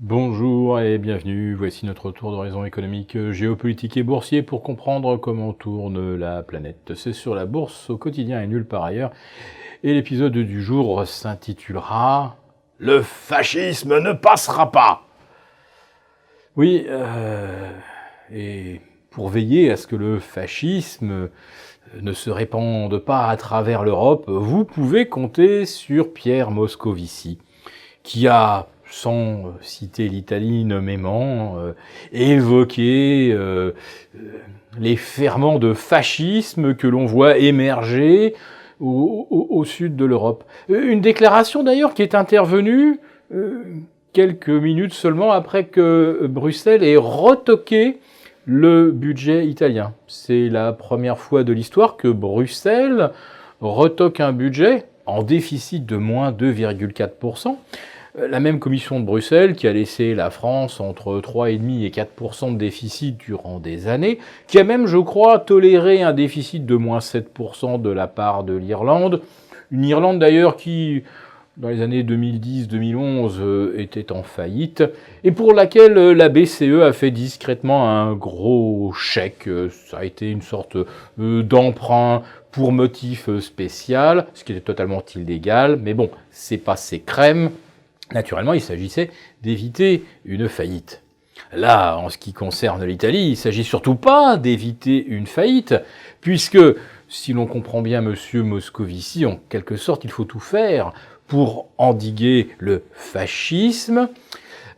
Bonjour et bienvenue, voici notre tour d'horizon économique, géopolitique et boursier pour comprendre comment tourne la planète. C'est sur la bourse au quotidien et nulle part ailleurs. Et l'épisode du jour s'intitulera « Le fascisme ne passera pas !» Oui, et pour veiller à ce que le fascisme ne se répande pas à travers l'Europe, vous pouvez compter sur Pierre Moscovici, qui a, sans citer l'Italie nommément, évoqué les ferments de fascisme que l'on voit émerger au sud de l'Europe. Une déclaration d'ailleurs qui est intervenue quelques minutes seulement après que Bruxelles ait retoqué le budget italien. C'est la première fois de l'histoire que Bruxelles retoque un budget en déficit de moins 2,4%. La même commission de Bruxelles qui a laissé la France entre 3,5 et 4% de déficit durant des années, qui a même, je crois, toléré un déficit de moins 7% de la part de l'Irlande. Une Irlande d'ailleurs qui, dans les années 2010-2011, était en faillite, et pour laquelle la BCE a fait discrètement un gros chèque. Ça a été une sorte d'emprunt pour motif spécial, ce qui était totalement illégal, mais bon, c'est passé crème. Naturellement, il s'agissait d'éviter une faillite. Là, en ce qui concerne l'Italie, il ne s'agit surtout pas d'éviter une faillite, puisque, si l'on comprend bien M. Moscovici, en quelque sorte, il faut tout faire pour endiguer le fascisme,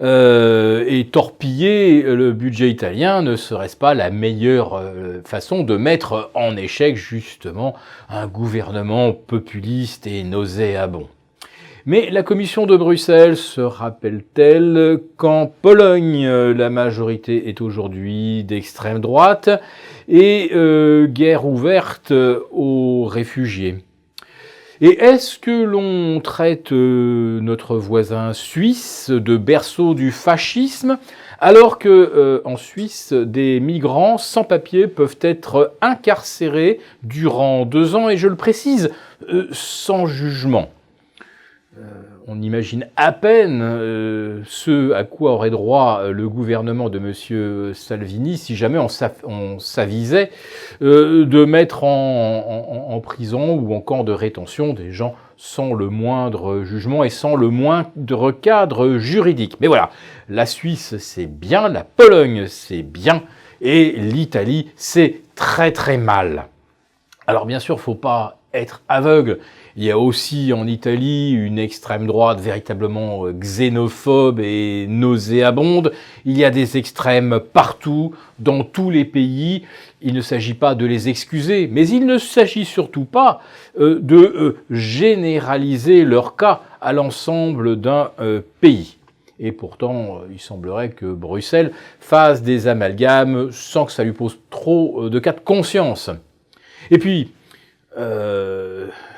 et torpiller le budget italien ne serait-ce pas la meilleure façon de mettre en échec, justement, un gouvernement populiste et nauséabond. Mais la commission de Bruxelles se rappelle-t-elle qu'en Pologne, la majorité est aujourd'hui d'extrême droite et guerre ouverte aux réfugiés? Et est-ce que l'on traite notre voisin suisse de berceau du fascisme, alors que en Suisse, des migrants sans papier peuvent être incarcérés durant 2 ans, et je le précise, sans jugement? On imagine à peine ce à quoi aurait droit le gouvernement de M. Salvini si jamais on s'avisait de mettre en prison ou en camp de rétention des gens sans le moindre jugement et sans le moindre cadre juridique. Mais voilà, la Suisse c'est bien, la Pologne c'est bien, et l'Italie c'est très très mal. Alors bien sûr, il ne faut pas être aveugle. Il y a aussi en Italie une extrême droite véritablement xénophobe et nauséabonde. Il y a des extrêmes partout, dans tous les pays. Il ne s'agit pas de les excuser, mais il ne s'agit surtout pas de généraliser leur cas à l'ensemble d'un pays. Et pourtant, il semblerait que Bruxelles fasse des amalgames sans que ça lui pose trop de cas de conscience. Et puis,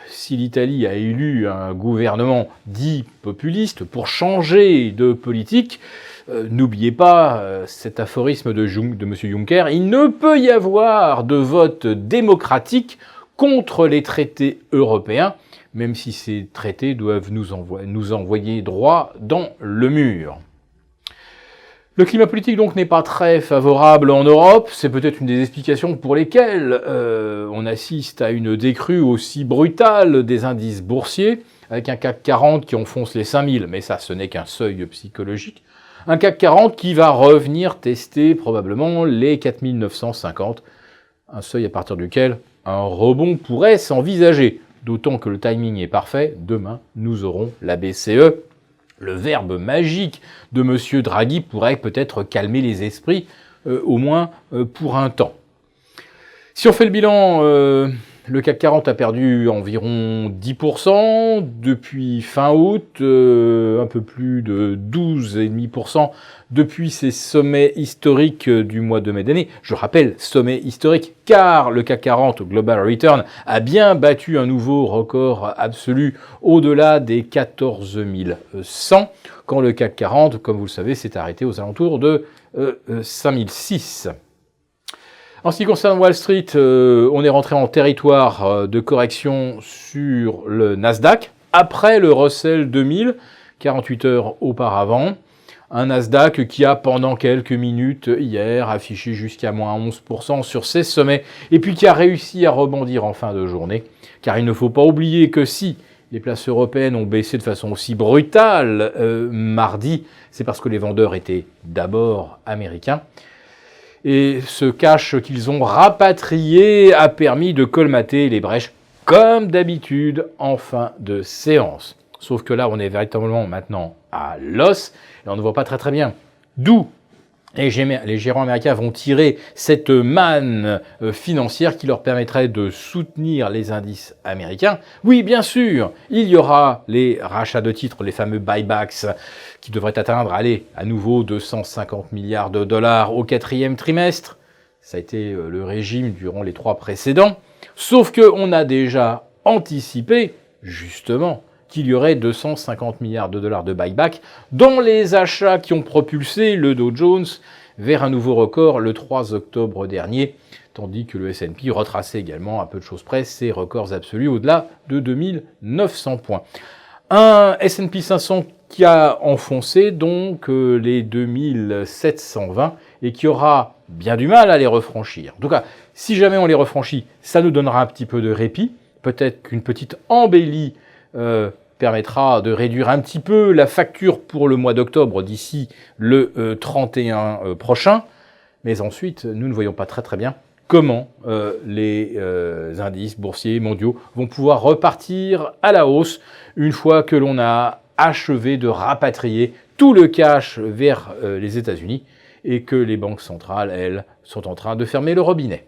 si l'Italie a élu un gouvernement dit populiste pour changer de politique, n'oubliez pas cet aphorisme de M. Juncker, il ne peut y avoir de vote démocratique contre les traités européens, même si ces traités doivent nous envoyer droit dans le mur. Le climat politique donc n'est pas très favorable en Europe, c'est peut-être une des explications pour lesquelles on assiste à une décrue aussi brutale des indices boursiers, avec un CAC 40 qui enfonce les 5000, mais ça ce n'est qu'un seuil psychologique, un CAC 40 qui va revenir tester probablement les 4950, un seuil à partir duquel un rebond pourrait s'envisager, d'autant que le timing est parfait, demain nous aurons la BCE. Le verbe magique de M. Draghi pourrait peut-être calmer les esprits, au moins pour un temps. Si on fait le bilan, le CAC 40 a perdu environ 10% depuis fin août, un peu plus de 12,5% depuis ses sommets historiques du mois de mai dernier. Je rappelle, sommet historique, car le CAC 40 Global Return a bien battu un nouveau record absolu au-delà des 14 100, quand le CAC 40, comme vous le savez, s'est arrêté aux alentours de 5006. En ce qui concerne Wall Street, on est rentré en territoire de correction sur le Nasdaq, après le Russell 2000, 48 heures auparavant. Un Nasdaq qui a pendant quelques minutes hier affiché jusqu'à moins 11% sur ses sommets et puis qui a réussi à rebondir en fin de journée. Car il ne faut pas oublier que si les places européennes ont baissé de façon aussi brutale mardi, c'est parce que les vendeurs étaient d'abord américains. Et ce cash qu'ils ont rapatrié a permis de colmater les brèches comme d'habitude en fin de séance. Sauf que là, on est véritablement maintenant à l'os et on ne voit pas très bien d'où les gérants américains vont tirer cette manne financière qui leur permettrait de soutenir les indices américains. Oui, bien sûr, il y aura les rachats de titres, les fameux buybacks, qui devraient atteindre, à nouveau 250 milliards de dollars au 4e trimestre. Ça a été le régime durant les 3 précédents. Sauf qu'on a déjà anticipé, justement, qu'il y aurait 250 milliards de dollars de buyback dans les achats qui ont propulsé le Dow Jones vers un nouveau record le 3 octobre dernier, tandis que le S&P retraçait également, à peu de choses près, ses records absolus au-delà de 2900 points. Un S&P 500 qui a enfoncé donc les 2720 et qui aura bien du mal à les refranchir. En tout cas, si jamais on les refranchit, ça nous donnera un petit peu de répit, peut-être qu'une petite embellie permettra de réduire un petit peu la facture pour le mois d'octobre d'ici le 31 prochain. Mais ensuite, nous ne voyons pas très bien comment les indices boursiers mondiaux vont pouvoir repartir à la hausse une fois que l'on a achevé de rapatrier tout le cash vers les États-Unis et que les banques centrales, elles, sont en train de fermer le robinet.